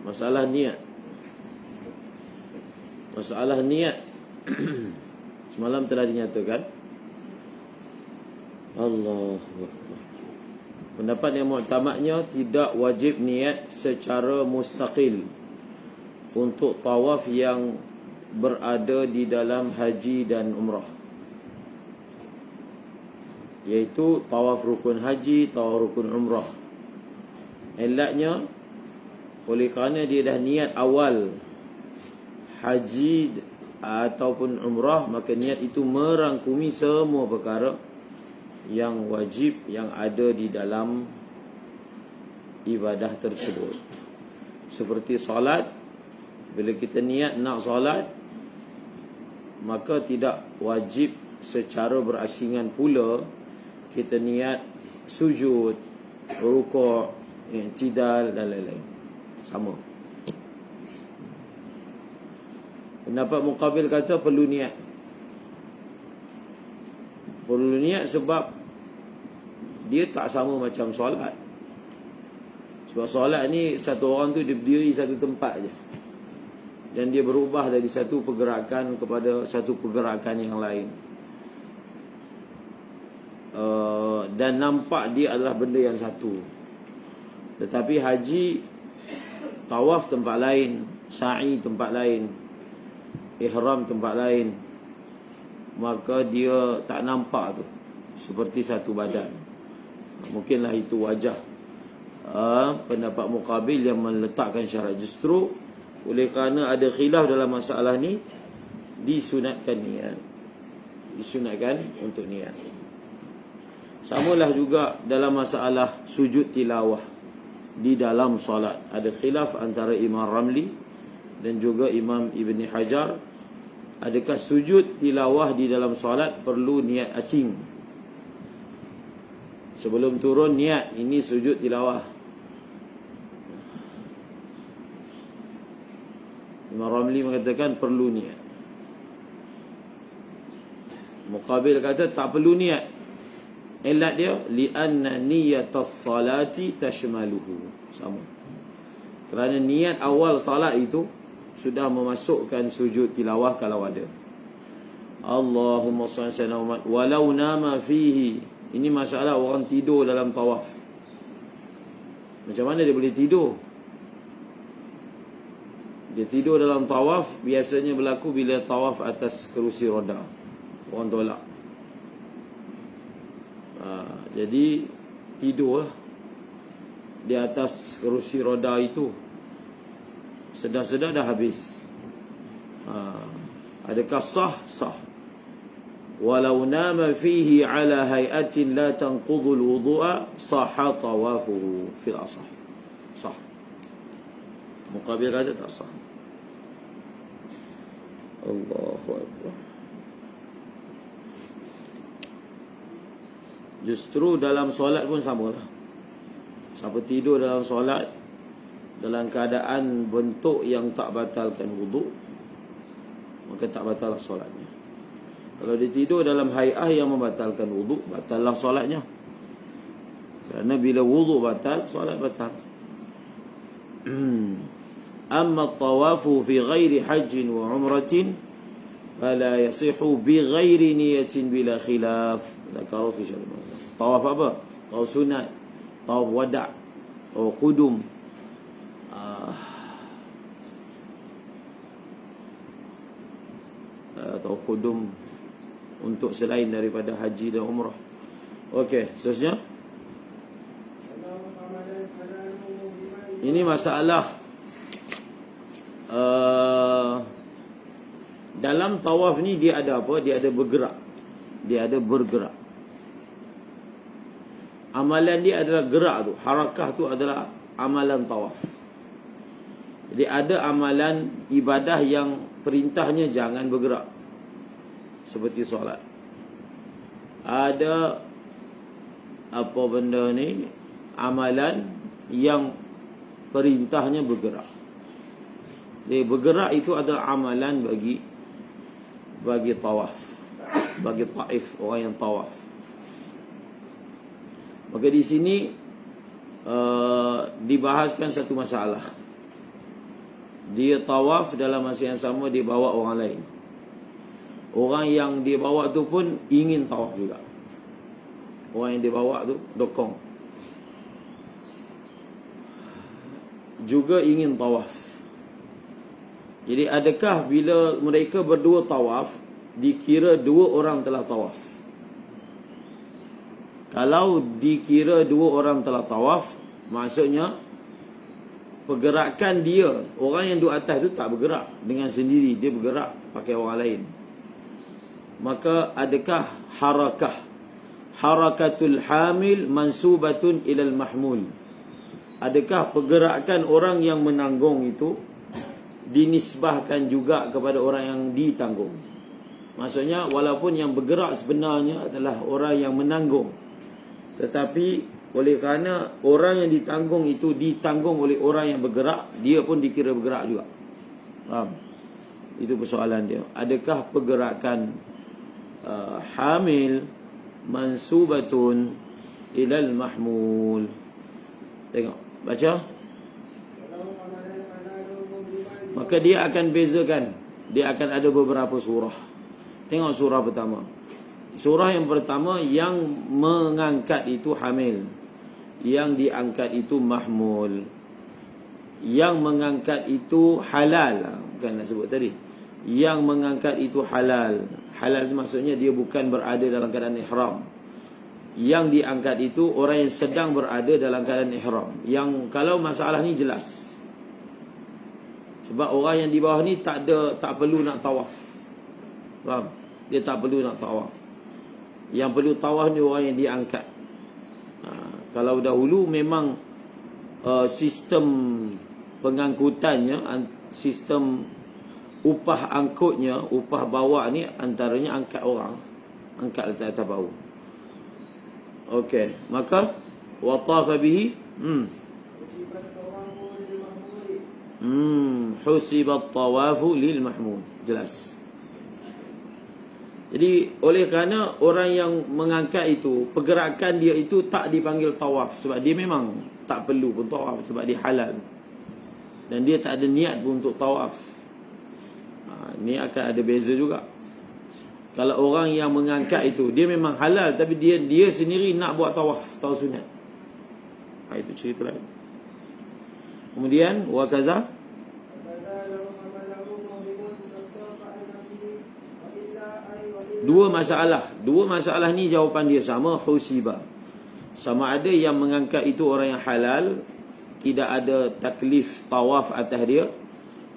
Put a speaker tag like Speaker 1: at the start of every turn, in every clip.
Speaker 1: Masalah niat. Masalah niat semalam telah dinyatakan. Allahu Akbar. Pendapat yang muktamadnya tidak wajib niat secara mustaqil untuk tawaf yang berada di dalam haji dan umrah, iaitu tawaf rukun haji, tawaf rukun umrah. Ilatnya, oleh kerana dia dah niat awal haji ataupun umrah, maka niat itu merangkumi semua perkara yang wajib yang ada di dalam ibadah tersebut. Seperti solat, bila kita niat nak solat, maka tidak wajib secara berasingan pula kita niat sujud, rukuk, i'tidal dan lain-lain. Sama. Pendapat muqabil kata perlu niat. Perlu niat sebab dia tak sama macam solat. Sebab solat ni satu orang tu dia berdiri satu tempat je, dan dia berubah dari satu pergerakan kepada satu pergerakan yang lain, dan nampak dia adalah benda yang satu. Tetapi haji, tawaf tempat lain, sa'i tempat lain, ihram tempat lain, maka dia tak nampak tu seperti satu badan. Mungkinlah itu wajah pendapat muqabil yang meletakkan syarat. Justru oleh kerana ada khilaf dalam masalah ni, disunatkan niat, disunatkan untuk niat. Samalah juga dalam masalah sujud tilawah di dalam solat. Ada khilaf antara Imam Ramli dan juga Imam Ibn Hajar. Adakah sujud tilawah di dalam solat perlu niat asing? Sebelum turun niat, ini sujud tilawah. Imam Ramli mengatakan perlu niat. Muqabil kata tak perlu niat. Ilat dia, li'anna niyatas salati tashmaluhu. Sama. Kerana niat awal salat itu sudah memasukkan sujud tilawah kalau ada. Allahumma salli ala Muhammad walau nama fihi. Ini masalah orang tidur dalam tawaf. Macam mana dia boleh tidur? Dia tidur dalam tawaf biasanya berlaku bila tawaf atas kerusi roda. Orang tolak. Jadi tidurlah di atas kerusi roda itu. Sedar-sedar dah habis. Adakah sah? Sah. Walau nama fihi ala hayatin la tanqudul wudu'a sahha tawafuhu fil asah. Sah. Muqabil kata tak sah. Allahu Akbar. Justru dalam solat pun samalah. Siapa tidur dalam solat dalam keadaan bentuk yang tak batalkan wudu, maka tak batal solatnya. Kalau dia tidur dalam hay'ah yang membatalkan wudu, batallah solatnya. Kerana bila wudu batal, solat batal. Amma tawafu fi ghairi hajjin wa umratin fala yasihu bi ghairi niyatin bila khilaf. Dzakara fi syarh mazhab. Tawaf apa? Tawaf sunat, tawaf wada', tawaf qudum. Tawaf qudum untuk selain daripada haji dan umrah. Okey, seterusnya. Ini masalah dalam tawaf ni dia ada apa? Dia ada bergerak. Dia ada bergerak. Amalan dia adalah gerak tu. Harakah tu adalah amalan tawaf. Jadi ada amalan ibadah yang perintahnya jangan bergerak, seperti solat. Ada apa benda ni, amalan yang perintahnya bergerak. Jadi bergerak itu adalah amalan bagi tawaf, bagi taif, orang yang tawaf. Maka di sini dibahaskan satu masalah. dia tawaf, dalam masa yang sama dia bawa orang lain. Orang yang dia bawa tu pun ingin tawaf juga. Orang yang dia bawa tu dokong, juga ingin tawaf. Jadi adakah bila mereka berdua tawaf, dikira dua orang telah tawaf? Kalau dikira dua orang telah tawaf, maksudnya pergerakan dia, orang yang duduk atas tu tak bergerak dengan sendiri, dia bergerak pakai orang lain. Maka adakah harakatul hamil mansubatun ilal mahmul? Adakah pergerakan orang yang menanggung itu dinisbahkan juga kepada orang yang ditanggung? Maksudnya walaupun yang bergerak sebenarnya adalah orang yang menanggung, tetapi oleh kerana orang yang ditanggung itu ditanggung oleh orang yang bergerak, dia pun dikira bergerak juga. Faham? Itu persoalan dia. Adakah pergerakan hamil mansubatun ilal mahmul? Tengok, baca. Maka dia akan bezakan. Dia akan ada beberapa surah. Tengok surah pertama. Surah yang pertama, yang mengangkat itu hamil, yang diangkat itu mahmul, yang mengangkat itu halal. Bukan nak sebut tadi, yang mengangkat itu halal. Halal itu maksudnya dia bukan berada dalam keadaan ihram. Yang diangkat itu orang yang sedang berada dalam keadaan ihram. Yang kalau masalah ni jelas, sebab orang yang di bawah ni tak perlu nak tawaf. Faham? Dia tak perlu nak tawaf. Yang perlu tawaf ni orang yang diangkat. Kalau dahulu memang sistem pengangkutannya, sistem upah angkutnya, upah bawa ni antaranya angkat orang, angkat letak atas bahu. Okey, maka wa tafa bihi husibat tawafu lil mahmud. Jelas. Jadi oleh kerana orang yang mengangkat itu, pergerakan dia itu tak dipanggil tawaf, sebab dia memang tak perlu pun tawaf, sebab dia halal, dan dia tak ada niat pun untuk tawaf. Ni akan ada beza juga. Kalau orang yang mengangkat itu, dia memang halal, tapi dia sendiri nak buat tawaf, tawaf sunat, itu cerita lain. Kemudian wakaza, Dua masalah ni jawapan dia sama, husiba. Sama ada yang mengangkat itu orang yang halal, tidak ada taklif tawaf atas dia,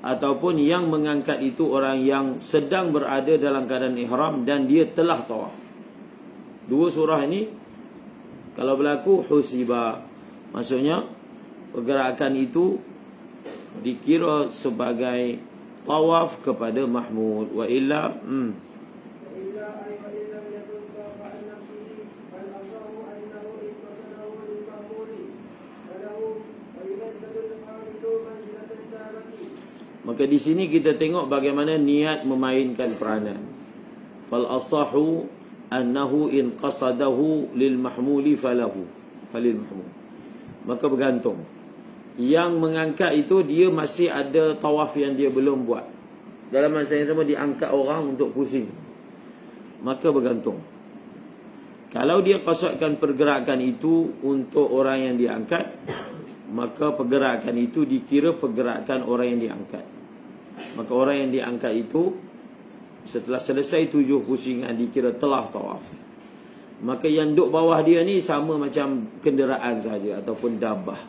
Speaker 1: ataupun yang mengangkat itu orang yang sedang berada dalam keadaan ihram dan dia telah tawaf. Dua surah ini kalau berlaku husiba, maksudnya pergerakan itu dikira sebagai tawaf kepada mahmud. Wa illa maka di sini kita tengok bagaimana niat memainkan peranan. Fal asahu annahu in qasadahu lil mahmuli falahu falil mahmul. Maka bergantung. Yang mengangkat itu dia masih ada tawaf yang dia belum buat. Dalam masa yang sama diangkat orang untuk pusing. Maka bergantung. Kalau dia qasadkan pergerakan itu untuk orang yang diangkat, maka pergerakan itu dikira pergerakan orang yang diangkat. Maka orang yang diangkat itu setelah selesai 7 pusingan dikira telah tawaf. Maka yang duduk bawah dia ni sama macam kenderaan saja ataupun dabah.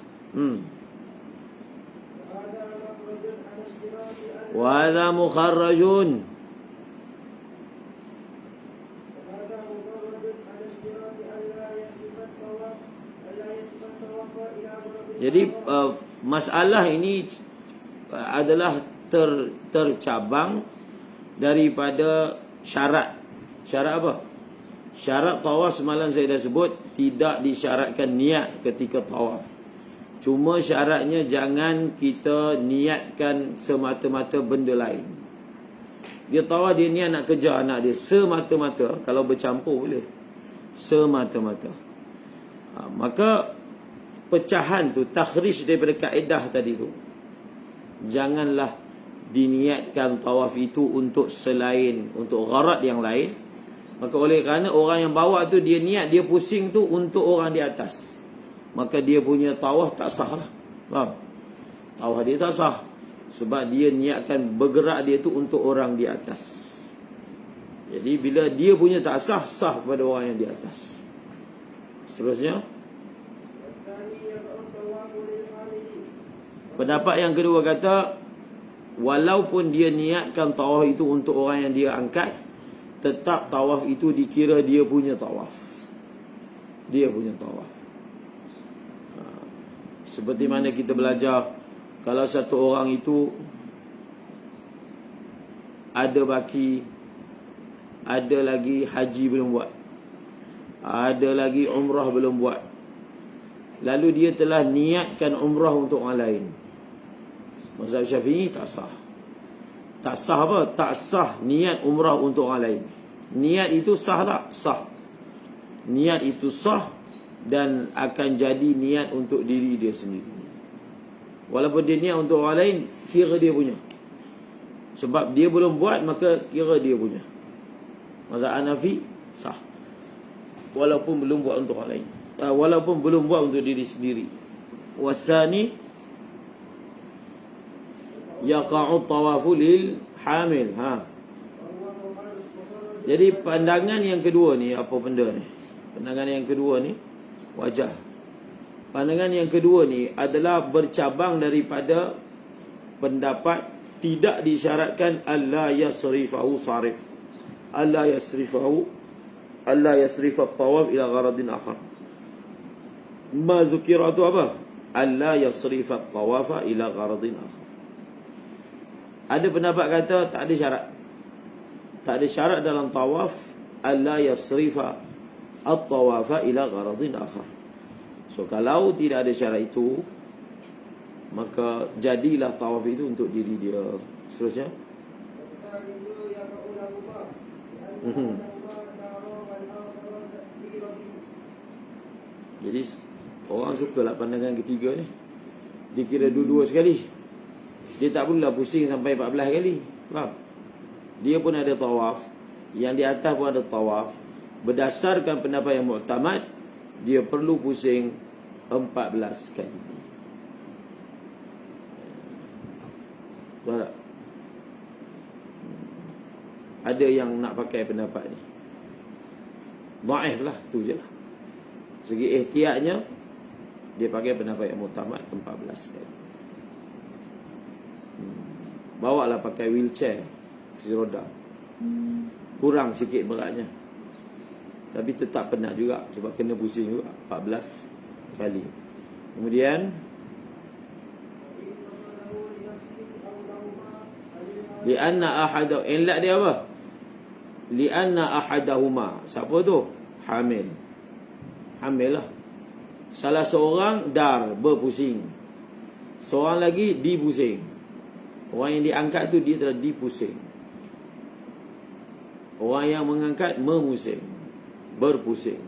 Speaker 1: Wa hadha mukharrajun. Jadi masalah ini adalah tercabang daripada syarat. Syarat apa? Syarat tawaf semalam saya dah sebut, tidak disyaratkan niat ketika tawaf. Cuma syaratnya jangan kita niatkan semata-mata benda lain. Dia tawaf, dia niat nak kejar anak dia semata-mata. Kalau bercampur boleh semata-mata. Maka pecahan tu, takhrij daripada kaedah tadi tu, janganlah diniatkan tawaf itu untuk selain, untuk gharad yang lain, maka oleh kerana orang yang bawa tu dia niat, dia pusing tu untuk orang di atas, maka dia punya tawaf tak sah lah. Faham? Tawaf dia tak sah sebab dia niatkan bergerak dia tu untuk orang di atas. Jadi bila dia punya tak sah, sah kepada orang yang di atas. Seterusnya, pendapat yang kedua kata, walaupun dia niatkan tawaf itu untuk orang yang dia angkat, tetap tawaf itu dikira dia punya tawaf. Dia punya tawaf. Seperti mana kita belajar, kalau satu orang itu ada baki, ada lagi haji belum buat, ada lagi umrah belum buat, lalu dia telah niatkan umrah untuk orang lain, mazhab Syafi'i tak sah. Tak sah apa? Tak sah niat umrah untuk orang lain. Niat itu sah tak? Sah. Niat itu sah dan akan jadi niat untuk diri dia sendiri. Walaupun dia niat untuk orang lain, kira dia punya. Sebab dia belum buat, maka kira dia punya. Mazhab Hanafi sah, walaupun belum buat untuk orang lain, walaupun belum buat untuk diri sendiri. Wasani yaqa'u tawafu lil hamil. Jadi pandangan yang kedua ni, apa benda ni? Pandangan yang kedua ni wajah. Pandangan yang kedua ni adalah bercabang daripada pendapat tidak disyaratkan alla yasrifahu sarif, alla yasrifahu, alla yasrifa at-tawaf ila gharadin akhar. Ma zukira tu apa? Alla yasrifa at-tawafa ila gharadin akhar. Ada pendapat kata tak ada syarat. Tak ada syarat dalam tawaf alla yasrifa at-tawafa ila gharadin akhar. So kalau tidak ada syarat itu, maka jadilah tawaf itu untuk diri dia. Seterusnya, jadi orang sukalah pandangan ketiga ni. Dia kira dua-dua sekali. Dia tak perlulah pusing sampai 14 kali. Faham? Dia pun ada tawaf, yang di atas pun ada tawaf. Berdasarkan pendapat yang muktamad, dia perlu pusing 14 kali. Faham tak? Ada yang nak pakai pendapat ni, dhaif lah, tu je lah. Segi ihtiyatnya, dia pakai pendapat yang muktamad 14 kali. Bawalah pakai wheelchair, kursi roda, kurang sikit beratnya, tapi tetap penat juga sebab kena pusing juga 14 kali. Kemudian lianna ahadahu, ilat dia apa? Lianna ahadahuma, siapa tu? Hamil. Hamil lah. Salah seorang berpusing, seorang lagi dipusing. Orang yang diangkat tu dia telah dipusing. Orang yang mengangkat memusing, berpusing.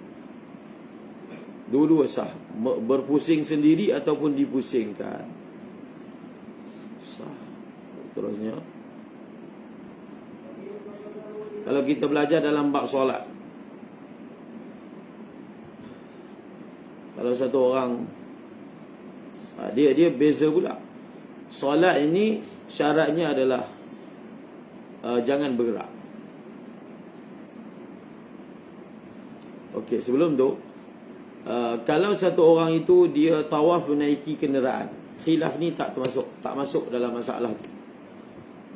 Speaker 1: Dua-dua sah, berpusing sendiri ataupun dipusingkan, sah. Terusnya, kalau kita belajar dalam bab solat, kalau satu orang dia beza pula. Solat ini syaratnya adalah jangan bergerak. Okey, sebelum tu, kalau satu orang itu dia tawaf menaiki kenderaan, khilaf ni tak masuk dalam masalah tu.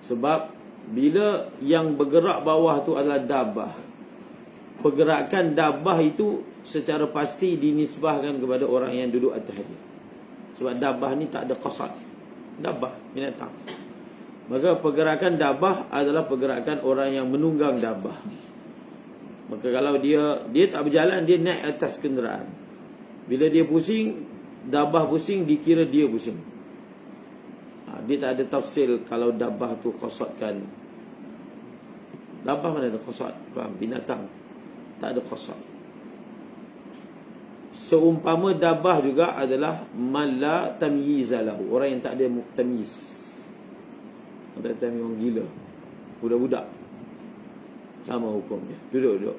Speaker 1: Sebab bila yang bergerak bawah tu adalah dabbah, pergerakan dabbah itu secara pasti dinisbahkan kepada orang yang duduk atas dia. Sebab dabbah ni tak ada qasad. Dabbah, binatang. Maka pergerakan dabbah adalah pergerakan orang yang menunggang dabbah. Maka kalau dia tak berjalan, dia naik atas kenderaan, bila dia pusing, dabbah pusing, dikira dia pusing. Dia tak ada tafsir kalau dabbah tu qasadkan. Dabbah mana ada qasad? Binatang tak ada qasad. Seumpama dabbah juga adalah man la tamyiz lahu, orang yang tak ada tamyiz. That time orang gila, budak-budak, sama hukumnya. Duduk.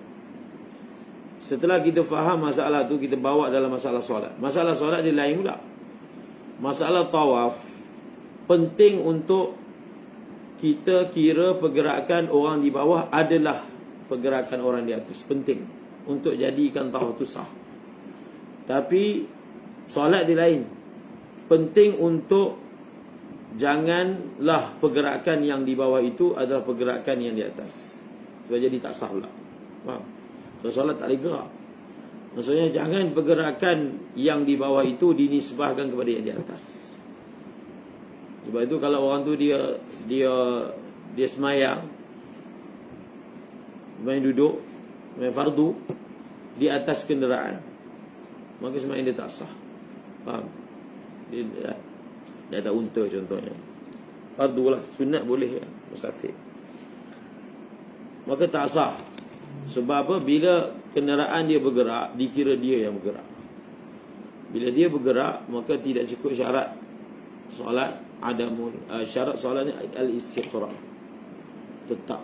Speaker 1: Setelah kita faham masalah tu, kita bawa dalam masalah solat. Masalah solat dia lain pula. Masalah tawaf, penting untuk kita kira pergerakan orang di bawah adalah pergerakan orang di atas. Penting untuk jadikan tawaf tu sah. Tapi solat dia lain. Penting untuk janganlah pergerakan yang di bawah itu adalah pergerakan yang di atas, sebab jadi tak sah pula. Faham? So, solat tak boleh gerak. Maksudnya jangan pergerakan yang di bawah itu dinisbahkan kepada yang di atas. Sebab itu kalau orang tu dia semayang, main duduk, main fardu di atas kenderaan, maka semayang dia tak sah. Faham? Dia ada unta contohnya, fardu lah, sunat boleh ya, musafir, maka tak sah. Sebab apa? Bila kenderaan dia bergerak, dikira dia yang bergerak. Bila dia bergerak, maka tidak cukup syarat solat. Syarat solatnya al-istiqrar, tetap.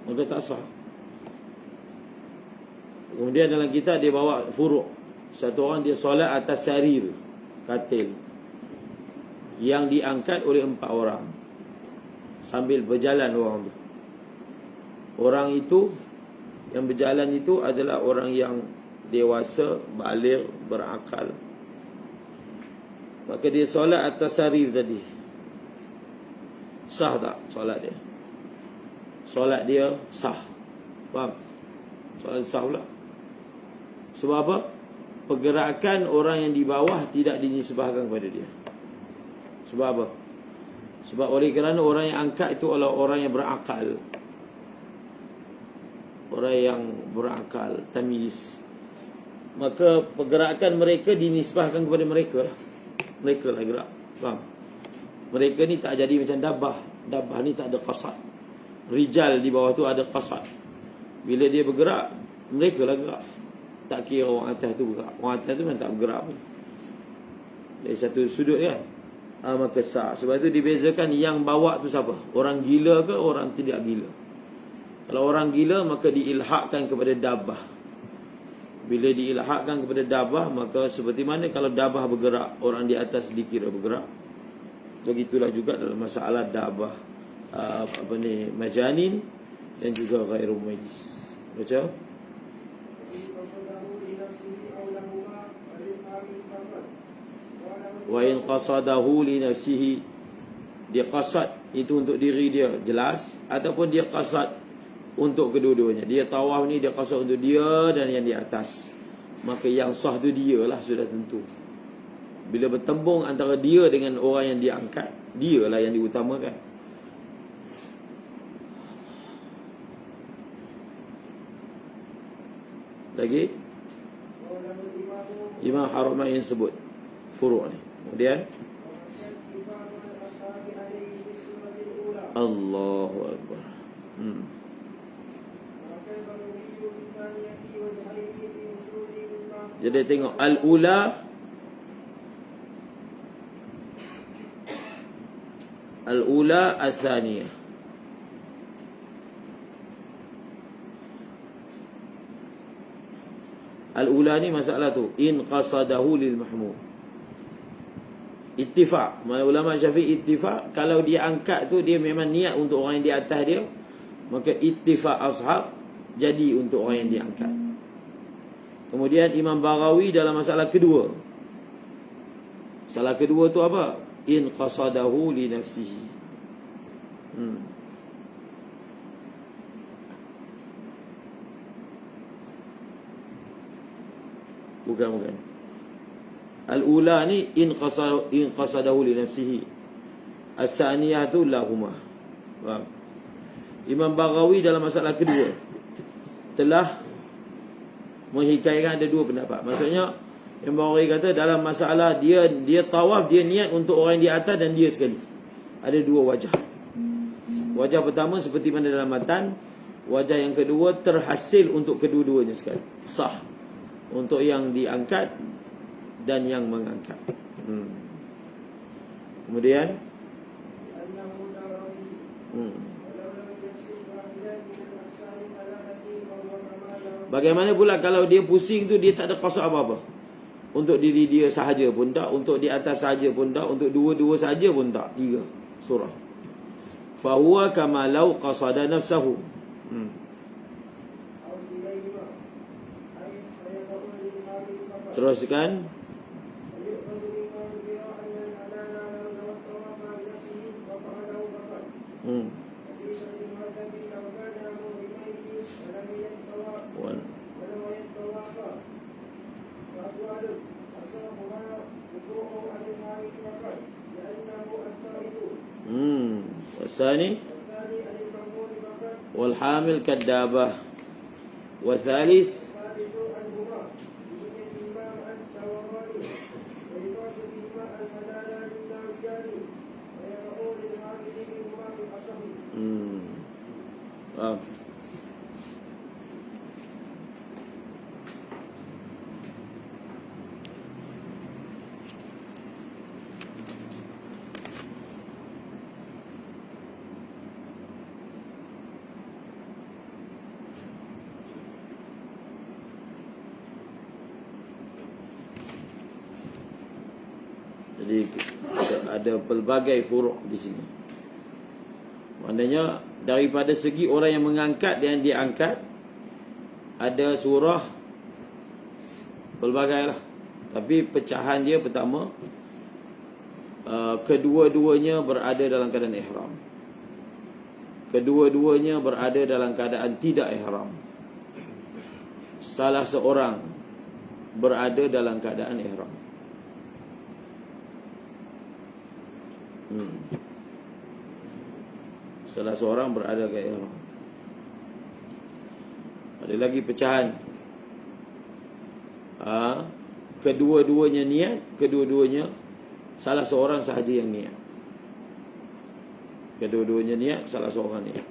Speaker 1: Maka tak sah. Kemudian dalam kitab dia bawa furuk. Satu orang dia solat atas sarir, katil, yang diangkat oleh 4 orang sambil berjalan orang tu. Orang itu yang berjalan itu adalah orang yang dewasa, baligh, berakal. Maka dia solat atas sarir tadi. Sah tak solat dia? Solat dia sah. Faham? Solat sah pula. Sebab apa? Pergerakan orang yang di bawah tidak dinisbahkan kepada dia. Sebab apa? Sebab oleh kerana orang yang angkat itu adalah orang yang berakal. Orang yang berakal, tamyiz. Maka pergerakan mereka dinisbahkan kepada mereka. Mereka lah gerak. Faham? Mereka ni tak jadi macam dabah. Dabah ni tak ada qasad. Rijal di bawah tu ada qasad. Bila dia bergerak, mereka lah gerak. Tak kira orang atas tu bergerak. Orang atas tu memang tak bergerak pun. Dari satu sudut kan. Maka sah. Sebab itu dibezakan yang bawa tu siapa? Orang gila ke orang tidak gila? Kalau orang gila, maka diilhakkan kepada dabah. Bila diilhakkan kepada dabah, maka seperti mana kalau dabah bergerak, orang di atas dikira bergerak. Begitulah juga dalam masalah dabah, majanin dan juga ghairu majis. Baca. Wa in qasadahu li nafsihi, dia qasad itu untuk diri dia, jelas. Ataupun dia qasad untuk kedua-duanya. Dia tawaf ni dia qasad untuk dia dan yang di atas, maka yang sah tu dia lah, sudah tentu. Bila bertembung antara dia dengan orang yang diangkat, dia lah yang diutamakan. Lagi Imam Haramain sebut furu' ni. Kemudian Allahu Akbar. Jadi tengok al-ula, al-ula al-thaniyah. Al-ula ni masalah tu in qasadahu lil mahmud. Ittifaq. Ulama Syafi'i ittifaq, kalau dia angkat tu dia memang niat untuk orang yang di atas dia, maka ittifaq ashab jadi untuk orang yang diangkat. Kemudian Imam Baghawi dalam masalah kedua. Masalah kedua tu apa? In qasadahu li nafsihi. Bukan. Al-ula ni in qasadahu li nafsihi. As-saniyah tu lahuma. Faham? Imam Baghawi dalam masalah kedua telah menghikayatkan ada 2 pendapat. Maksudnya Imam Baghawi kata dalam masalah dia tawaf, dia niat untuk orang yang di atas dan dia sekali. Ada 2 wajah. Wajah pertama seperti mana dalam matan. Wajah yang kedua terhasil untuk kedua-duanya sekali. Sah. Untuk yang diangkat dan yang mengangkat. Kemudian Bagaimana pula kalau dia pusing tu, dia tak ada qasad apa-apa? Untuk diri dia sahaja pun tak, untuk di atas sahaja pun tak, untuk dua-dua sahaja pun tak. 3 surah. Fahuwa kama law qasada nafsahu. Teruskan. والثاني والحامل كالدابة. والثالث jadi ada pelbagai furuk di sini. Maknanya daripada segi orang yang mengangkat dan diangkat, ada surah pelbagai lah. Tapi pecahan dia pertama, kedua-duanya berada dalam keadaan ihram. Kedua-duanya berada dalam keadaan tidak ihram. Salah seorang berada dalam keadaan ihram. Salah seorang berada ke ihram. Ada lagi pecahan. Kedua-duanya niat, kedua-duanya salah seorang sahaja yang niat. Kedua-duanya niat, salah seorang niat.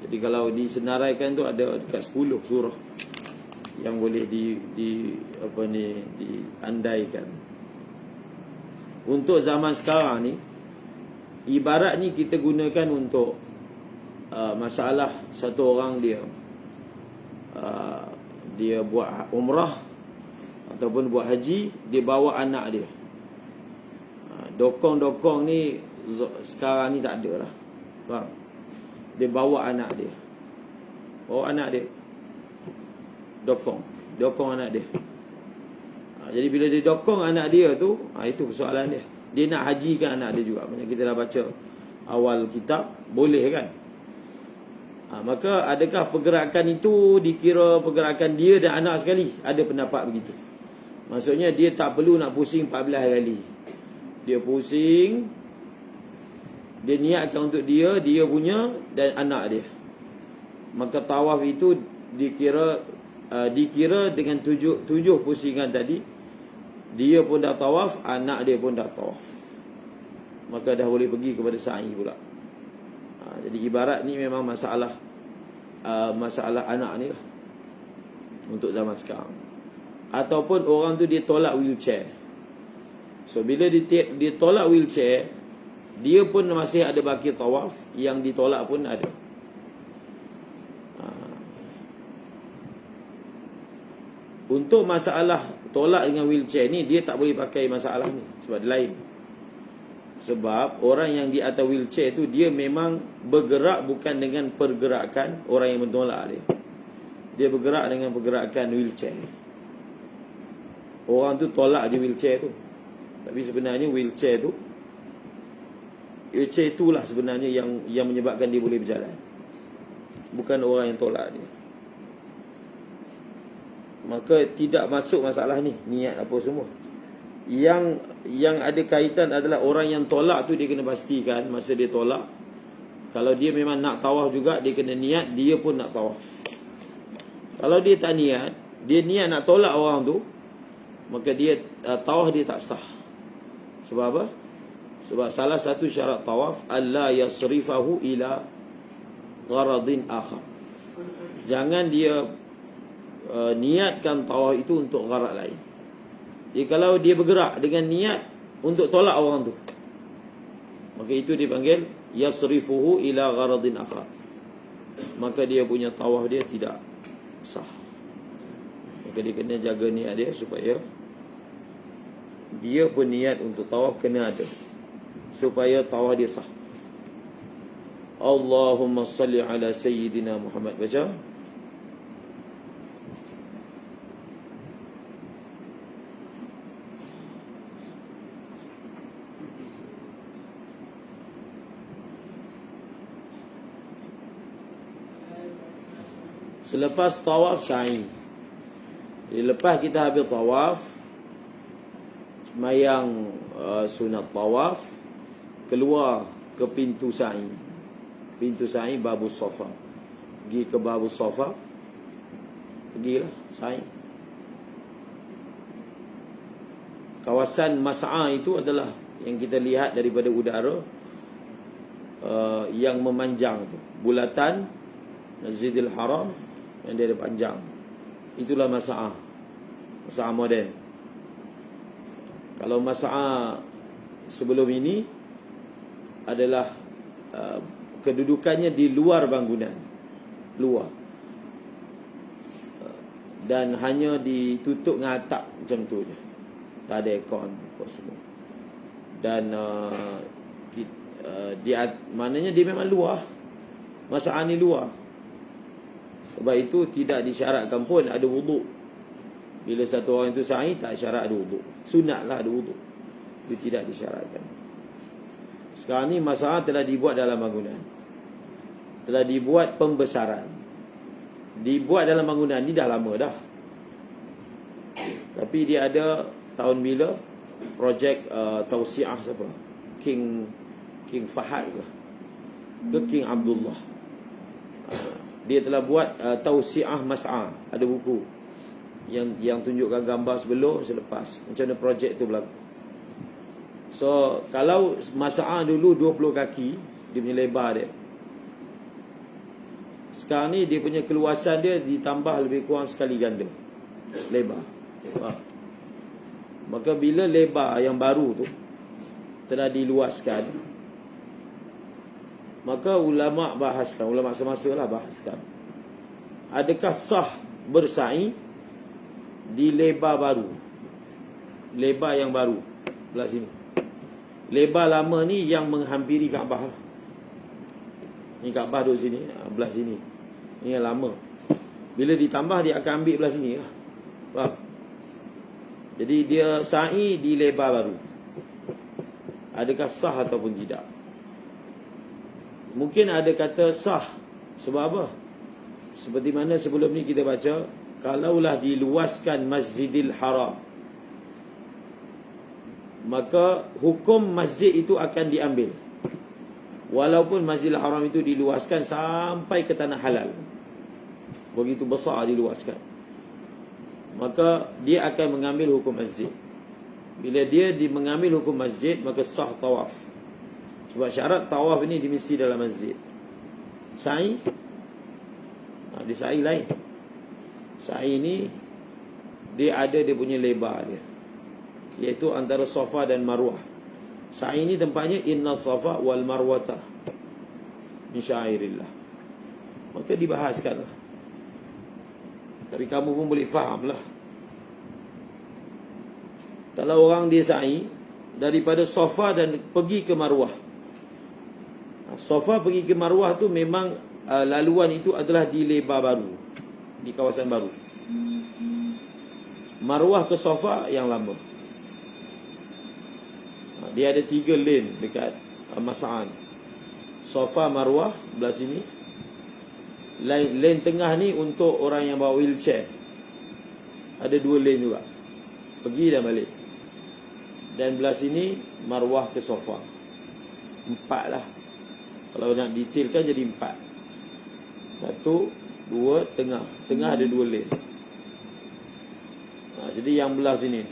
Speaker 1: Jadi kalau disenaraikan tu ada dekat 10 surah yang boleh diandaikan. Untuk zaman sekarang ni, ibarat ni kita gunakan untuk masalah satu orang dia buat umrah ataupun buat haji, dia bawa anak dia. Dokong-dokong ni sekarang ni tak ada lah. Faham? Dia bawa anak dia. Bawa anak dia. Dokong anak dia. Jadi bila dia dokong anak dia tu, itu persoalan dia. Dia nak hajikan anak dia juga. Macam kita dah baca awal kitab, boleh kan? Maka adakah pergerakan itu dikira pergerakan dia dan anak sekali? Ada pendapat begitu. Maksudnya dia tak perlu nak pusing 14 kali. Dia pusing, dia niatkan untuk dia punya dan anak dia. Maka tawaf itu dikira dengan tujuh pusingan tadi. Dia pun dah tawaf, anak dia pun dah tawaf. Maka dah boleh pergi kepada sa'i pula. Jadi ibarat ni memang masalah anak ni lah untuk zaman sekarang. Ataupun orang tu dia tolak wheelchair. So bila dia tolak wheelchair, dia pun masih ada baki tawaf, yang ditolak pun ada. Untuk masalah tolak dengan wheelchair ni, dia tak boleh pakai masalah ni sebab dia lain. Sebab orang yang di atas wheelchair tu, dia memang bergerak bukan dengan pergerakan orang yang menolak dia. Dia bergerak dengan pergerakan wheelchair. Orang tu tolak je wheelchair tu. Tapi sebenarnya wheelchair itulah sebenarnya yang menyebabkan dia boleh berjalan, bukan orang yang tolak dia. Maka tidak masuk masalah ni, niat apa semua. Yang ada kaitan adalah orang yang tolak tu, dia kena pastikan masa dia tolak, kalau dia memang nak tawaf juga, dia kena niat dia pun nak tawaf. Kalau dia tak niat, dia niat nak tolak orang tu, maka dia tawaf dia tak sah. Sebab apa? Sebab salah satu syarat tawaf, alla yasrifahu ila gharadin akhar. Jangan dia niatkan tawaf itu untuk gharad lain. Jadi kalau dia bergerak dengan niat untuk tolak orang tu, Maka itu dipanggil yasrifuhu ila gharadin akhar. Maka dia punya tawaf dia tidak sah. Maka dia kena jaga niat dia supaya dia pun niat untuk tawaf kena ada, supaya tawaf dia sah. Allahumma salli ala Sayyidina Muhammad. Baca. Selepas tawaf sa'i. Jadi lepas kita habis tawaf, sembahyang sunat tawaf, keluar ke pintu sa'i. Pintu sa'i Babus Safa. Pergi ke Babus Safa, pergilah sa'i. Kawasan Mas'a itu adalah yang kita lihat daripada udara, yang memanjang tu, bulatan Masjidil Haram yang dia ada panjang. Itulah Mas'ah. Mas'ah moden. Kalau Mas'ah sebelum ini adalah kedudukannya di luar bangunan, luar, dan hanya ditutup dengan atap macam tu je, tak ada aircon apa semua. Dan maknanya dia memang luar. Mas'ah ni luar. Sebab itu tidak disyaratkan pun ada wuduk. Bila satu orang itu sa'i, tak syarat ada wuduk. Sunatlah ada wuduk. Itu tidak disyaratkan. Sekarang ni Mas'ah telah dibuat dalam bangunan, telah dibuat pembesaran. Dibuat dalam bangunan ni dah lama dah. Tapi dia ada tahun bila projek tausiah siapa? King Fahad ke King Abdullah. Dia telah buat tausiah Mas'ah. Ada buku yang tunjukkan gambar sebelum selepas, macam mana projek tu berlaku. So kalau Mas'ah dulu 20 kaki dia punya lebar dia, sekarang ni dia punya keluasan dia ditambah lebih kurang sekali ganda lebar. Maka bila lebar yang baru tu telah diluaskan, maka ulama bahaskan, ulama semasa lah bahaskan, adakah sah bersa'i di lebar baru, lebar yang baru belah sini. Lebar lama ni yang menghampiri Kaabah lah. Ni Kaabah duduk sini, belah sini. Ni yang lama. Bila ditambah dia akan ambil belah sini lah. Faham? Jadi dia sa'i di lebar baru. Adakah sah ataupun tidak? Mungkin ada kata sah. Sebab apa? Seperti mana sebelum ni kita baca, kalaulah diluaskan Masjidil Haram, maka hukum masjid itu akan diambil, walaupun Masjidil Haram itu diluaskan sampai ke tanah halal, begitu besar diluaskan, maka dia akan mengambil hukum masjid. Bila dia mengambil hukum masjid, maka sah tawaf. Sebab syarat tawaf ini dimesti dalam masjid. Sa'i, di sa'i lain. Sa'i ini dia ada dia punya lebar dia, iaitu antara Safa dan Marwah. Sa'i ini tempatnya inna Safa wal Marwata min syairillah. Maka dibahaskanlah. Tapi kamu pun boleh faham lah. Kalau orang dia sa'i daripada Safa dan pergi ke Marwah, Safa pergi ke Marwah tu memang laluan itu adalah di lebar baru, di kawasan baru. Marwah ke Safa yang lama. Dia ada 3 lane dekat Mas'ah. Safa Marwah belah sini. Lane tengah ni untuk orang yang bawa wheelchair. Ada 2 lane juga, pergi dan balik. Dan belah sini Marwah ke Safa. 4 lah. Kalau nak detailkan jadi 4. 1, 2, tengah. Tengah ada 2 lane. Jadi yang belah sini,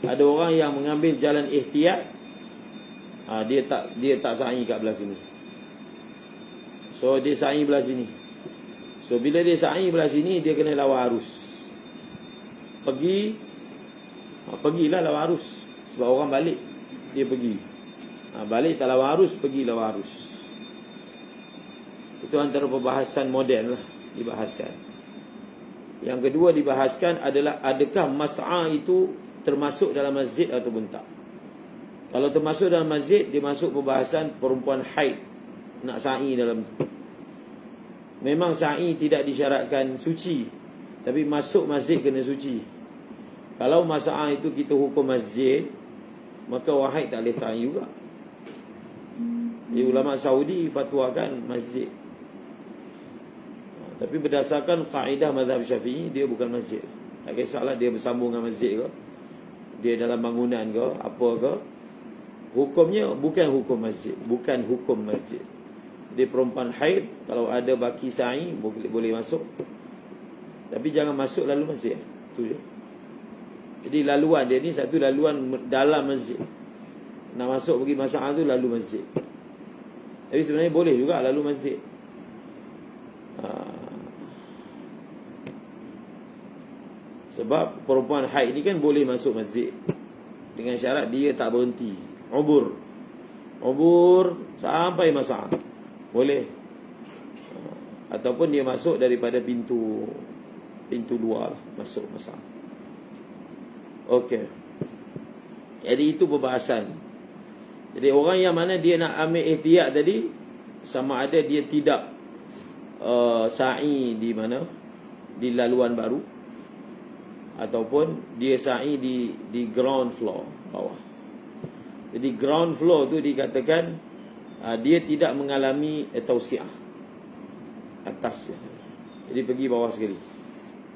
Speaker 1: ada orang yang mengambil jalan ihtiyat, dia tak sa'i kat belah sini. So dia sa'i belah sini. So bila dia sa'i belah sini, dia kena lawan arus. Pergilah lawan arus. Sebab orang balik, dia pergi. Balik tak lawan arus, pergi lawan arus. Itu antara perbahasan moden lah dibahaskan. Yang kedua dibahaskan adalah adakah mas'a itu termasuk dalam masjid ataupun tak. Kalau termasuk dalam masjid, dia masuk pembahasan perempuan haid nak sa'i dalam tu. Memang sa'i tidak disyaratkan suci, tapi masuk masjid kena suci. Kalau mas'a itu kita hukum masjid, maka orang haid tak boleh sa'i juga. Jadi ulama Saudi fatwakan masjid. Tapi berdasarkan kaedah mazhab Syafi'i, dia bukan masjid. Tak kisahlah dia bersambung dengan masjid ke, dia dalam bangunan ke, apa ke, hukumnya bukan hukum masjid. Bukan hukum masjid. Dia perempuan haid, kalau ada baki sa'i boleh masuk, tapi jangan masuk lalu masjid. Itu je. Jadi laluan dia ni satu laluan dalam masjid. Nak masuk pergi masalah tu lalu masjid. Tapi sebenarnya boleh juga lalu masjid. Sebab perempuan haid ni kan boleh masuk masjid dengan syarat dia tak berhenti. Ubur sampai masalah boleh. Ataupun dia masuk daripada pintu luar lah, masuk masalah. Okey. Jadi itu perbahasan. Jadi orang yang mana dia nak ambil ihtiyat tadi, sama ada dia tidak sa'i di mana, di laluan baru, ataupun dia sa'i di ground floor bawah. Jadi ground floor tu dikatakan dia tidak mengalami tausiah atas je. Jadi pergi bawah sekali,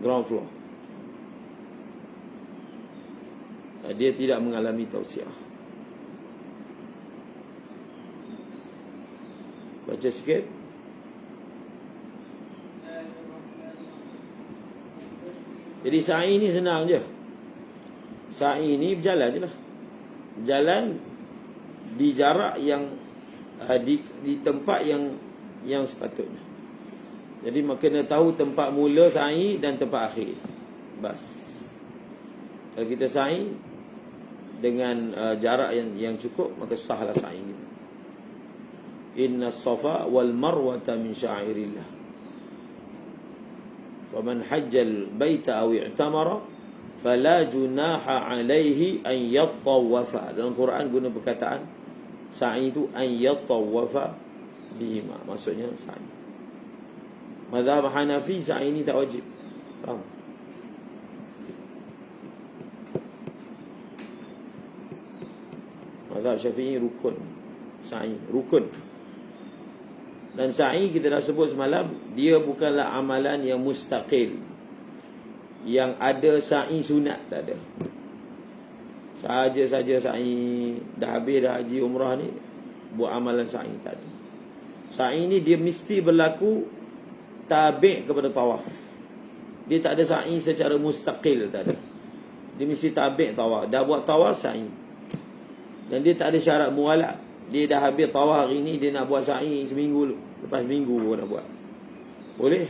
Speaker 1: ground floor. Dia tidak mengalami tausiah. Baca sikit. Jadi sa'i ni senang je. Sa'i ni berjalan je lah. Jalan di jarak yang di tempat yang sepatutnya. Jadi kena tahu tempat mula sa'i dan tempat akhir. Bas. Kalau kita sa'i dengan jarak yang cukup, maka sahlah sa'i kita. Inna safa wal marwata min syairillah. Faman hajjal baita aw i'tamara fala junaha alaihi an yattawafa. Dalam Quran guna perkataan sa'i itu an yattawafa bihima. Maksudnya sa'i. Mazhab Hanafi sa'i ini tak wajib. Faham? Mazhab Syafi'i rukun. Sa'i rukun. Dan sa'i kita dah sebut semalam, dia bukanlah amalan yang mustaqil, yang ada sa'i sunat, tak ada. Saja-saja sa'i, dah habis dah haji umrah ni, buat amalan sa'i, tak ada. Sa'i ni dia mesti berlaku tabi' kepada tawaf. Dia tak ada sa'i secara mustaqil, tak ada. Dia mesti tabi' tawaf. Dah buat tawaf, sa'i. Dan dia tak ada syarat mualat. Dia dah habis tawaf hari ni, dia nak buat sa'i seminggu, lepas minggu pun nak buat. Boleh.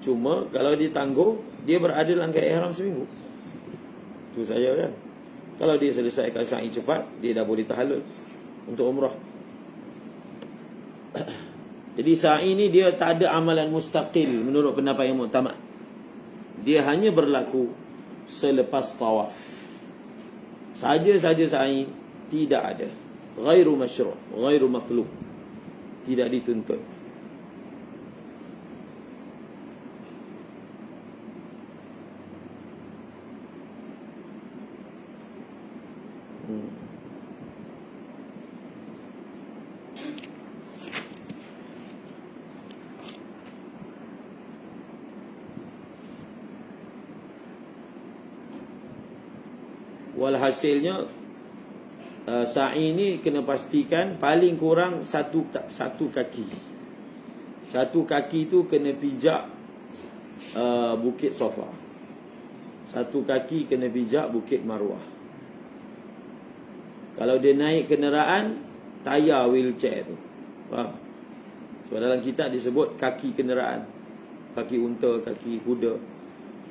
Speaker 1: Cuma kalau dia tangguh, dia berada dalam keadaan ihram seminggu. Itu saja kan. Kalau dia selesaikan sa'i cepat, dia dah boleh tahallul untuk umrah. Jadi sa'i ni dia tak ada amalan mustaqil menurut pendapat yang muktamad. Dia hanya berlaku selepas tawaf. Saja-saja sa'i tidak ada. Ghairu masyru', ghairu matlub. Tidak dituntut. Walhasilnya sa'i ni kena pastikan paling kurang satu kaki. Satu kaki tu kena pijak Bukit Safa. Satu kaki kena pijak Bukit Marwah. Kalau dia naik kenderaan, tayar wheelchair tu. Faham? Sebab dalam kitab disebut kaki kenderaan, kaki unta, kaki kuda,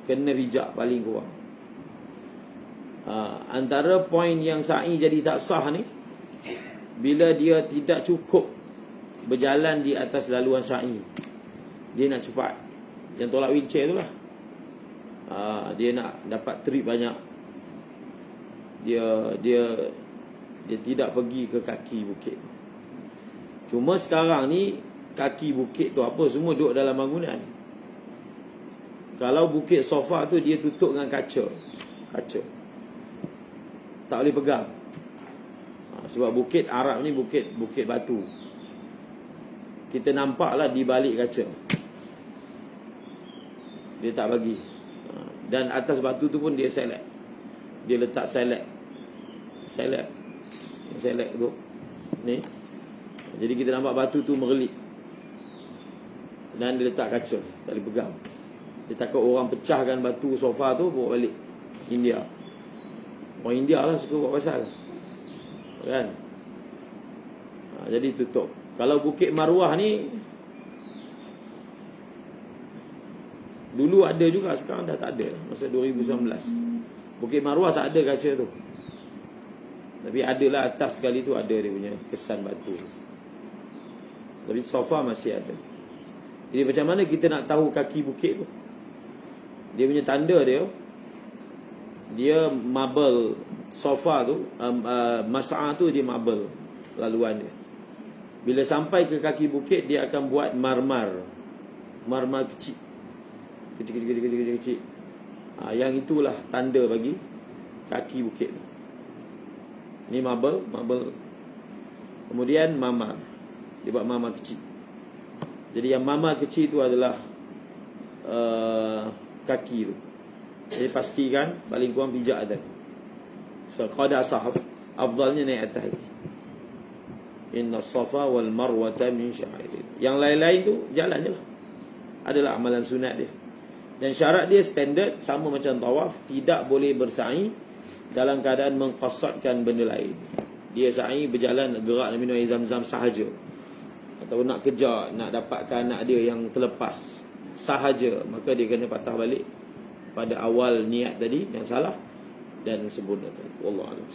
Speaker 1: kena pijak paling kurang. Antara poin yang sa'i jadi tak sah ni, bila dia tidak cukup berjalan di atas laluan sa'i, dia nak cepat, yang tolak wheelchair tu lah, dia nak dapat trip banyak, dia tidak pergi ke kaki bukit. Cuma sekarang ni kaki bukit tu apa, semua duduk dalam bangunan. Kalau bukit Sofa tu dia tutup dengan kaca, tak boleh pegang. Sebab bukit Arab ni bukit batu, kita nampaklah di balik kaca, dia tak bagi. Dan atas batu tu pun dia select, dia letak select tu ni. Jadi kita nampak batu tu merelip, dan dia letak kaca, tak boleh pegang. Dia takut orang pecahkan batu Sofa tu, bawa balik India. Orang India lah suka buat pasal, kan? Jadi tutup. Kalau Bukit Marwah ni dulu ada juga, sekarang dah tak ada. Masa 2019 Bukit Marwah tak ada kaca tu, tapi adalah atas sekali tu ada dia punya kesan batu. Tapi Sofa masih ada. Jadi macam mana kita nak tahu kaki bukit tu? Dia punya tanda dia marble. Sofa tu Mas'a tu dia marble laluan dia. Bila sampai ke kaki bukit, dia akan buat marmar kecil. Yang itulah tanda bagi kaki bukit tu. Ni marble. Kemudian mamar, dia buat mamar kecil. Jadi yang mamar kecil tu adalah kaki tu. Jadi pastikan paling kurang pijak atas. Qada sahab, afdalnya naik atas lagi. Inna Safa wal Marwata min sya'airillah. Yang lain-lain tu jalan je lah, adalah amalan sunat dia. Dan syarat dia standard, sama macam tawaf, tidak boleh bersa'i dalam keadaan mengqasadkan benda lain. Dia sa'i berjalan, gerak nak minum air zam-zam sahaja, atau nak kejar, nak dapatkan anak dia yang terlepas sahaja, maka dia kena patah balik pada awal niat tadi yang salah dan sempurnakan. Wallahu a'lam.